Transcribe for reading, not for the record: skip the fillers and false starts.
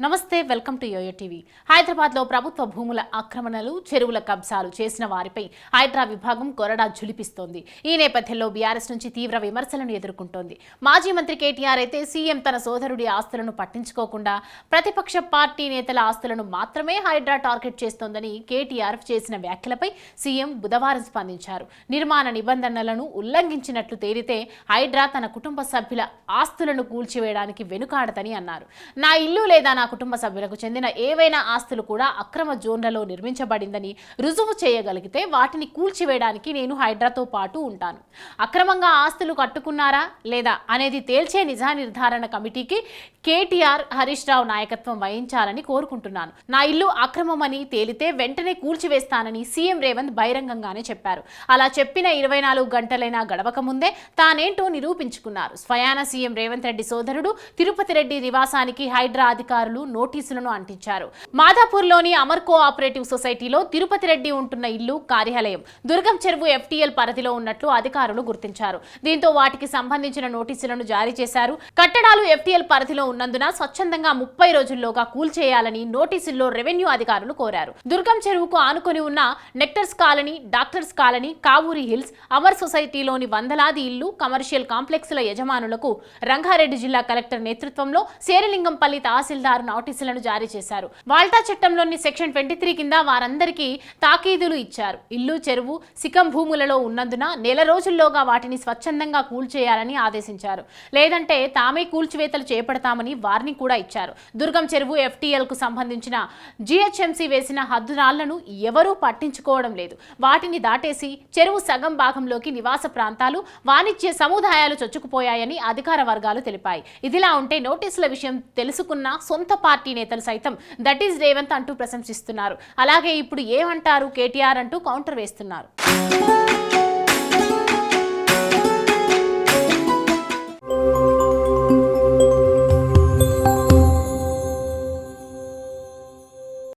నమస్తే, welcome to yo-yo TV. హైదరాబాద్లో ప్రభుత్వ భూముల ఆక్రమణలు, చెరువుల కబ్జాలు చేసిన వారిపై హైడ్రా విభాగం కొరడా ఝుళిపిస్తోంది. ఈ నేపథ్యంలో బీఆర్ఎస్ నుంచి తీవ్ర విమర్శలను ఎదుర్కొంటోంది. మాజీ మంత్రి కేటీఆర్ అయితే సీఎం తన సోదరుడి ఆస్తులను పట్టించుకోకుండా ప్రతిపక్ష పార్టీ నేతల ఆస్తులను మాత్రమే హైడ్రా టార్గెట్ చేస్తోందని కేటీఆర్ చేసిన వ్యాఖ్యలపై సీఎం బుధవారం స్పందించారు. నిర్మాణ నిబంధనలను ఉల్లంఘించినట్లు తేలితే హైడ్రా తన కుటుంబ సభ్యుల ఆస్తులను కూల్చివేయడానికి వెనుకాడదని అన్నారు. నా ఇల్లు లేదా నా కుటుంబ సభ్యులకు చెందిన ఏవైనా ఆస్తులు కూడా అక్రమ జోన్లలో నిర్మించబడిందని రుజువు చేయగలిగితే వాటిని కూల్చివేయడానికి నేను హైడ్రాతో పాటు ఉంటాను. అక్రమంగా ఆస్తులు కట్టుకున్నారా లేదా అనేది తేల్చే నిజా నిర్ధారణ కమిటీకి కేటీఆర్, హరీష్ రావు నాయకత్వం వహించాలని కోరుకుంటున్నాను. నా ఇల్లు అక్రమమని తేలితే వెంటనే కూల్చివేస్తానని సీఎం రేవంత్ బహిరంగంగానే చెప్పారు. అలా చెప్పిన 24 గంటలైనా గడవక ముందే తానేంటో నిరూపించుకున్నారు. స్వయాన సీఎం రేవంత్ రెడ్డి సోదరుడు తిరుపతి రెడ్డి నివాసానికి హైడ్రా అధికారులు నోటీసులను అంటించారు. మాదాపూర్లోని అమర్ కోఆపరేటివ్ సొసైటీలో తిరుపతి రెడ్డి ఉంటున్న ఇల్లు, కార్యాలయం దుర్గం చెరువు FTL పరిధిలో ఉన్నట్లు అధికారులు గుర్తించారు. దీంతో వాటికి సంబంధించిన నోటీసులను జారీ చేశారు. కట్టడాలు FTL పరిధిలో ఉన్నందున స్వచ్ఛందంగా 30 రోజుల్లోగా కూల్చేయాలని నోటీసుల్లో రెవెన్యూ అధికారులు కోరారు. దుర్గం చెరువుకు ఆనుకొని ఉన్న Nectars Colony, Doctors Colony, Kavuri Hills, Amar సొసైటీలోని వందలాది ఇల్లు, కమర్షియల్ కాంప్లెక్స్ల యజమానులకు రంగారెడ్డి జిల్లా కలెక్టర్ నేతృత్వంలో శేరిలింగంపల్లి తహసీల్దార్ నోటీసులను జారీ చేశారు. వాల్టా చట్టంలోని సెక్షన్ 23 కింద వారందరికీ తాకీదులు ఇచ్చారు. ఇల్లు, చెరువు సికం భూములలో ఉన్నందున నెల రోజుల్లోగా వాటిని స్వచ్ఛందంగా కూల్చేయాలని ఆదేశించారు. లేదంటే తామే కూల్చివేతలు చేపడతామని వార్నింగ్ కూడా ఇచ్చారు. దుర్గం చెరువు FTL కు సంబంధించిన GHMC వేసిన హద్దురాళ్లను ఎవరూ పట్టించుకోవడం లేదు. వాటిని దాటేసి చెరువు సగం భాగంలోకి నివాస ప్రాంతాలు, వాణిజ్య సముదాయాలు చొచ్చుకుపోయాయని అధికార వర్గాలు తెలిపాయి. ఇదిలా ఉంటే నోటీసుల విషయం తెలుసుకున్న సొంత పార్టీ నేతలు సైతం దట్ ఈస్ రేవంత్ అంటూ ప్రశంసిస్తున్నారు. అలాగే ఇప్పుడు ఏమంటారు కేటీఆర్ అంటూ కౌంటర్ వేస్తున్నారు.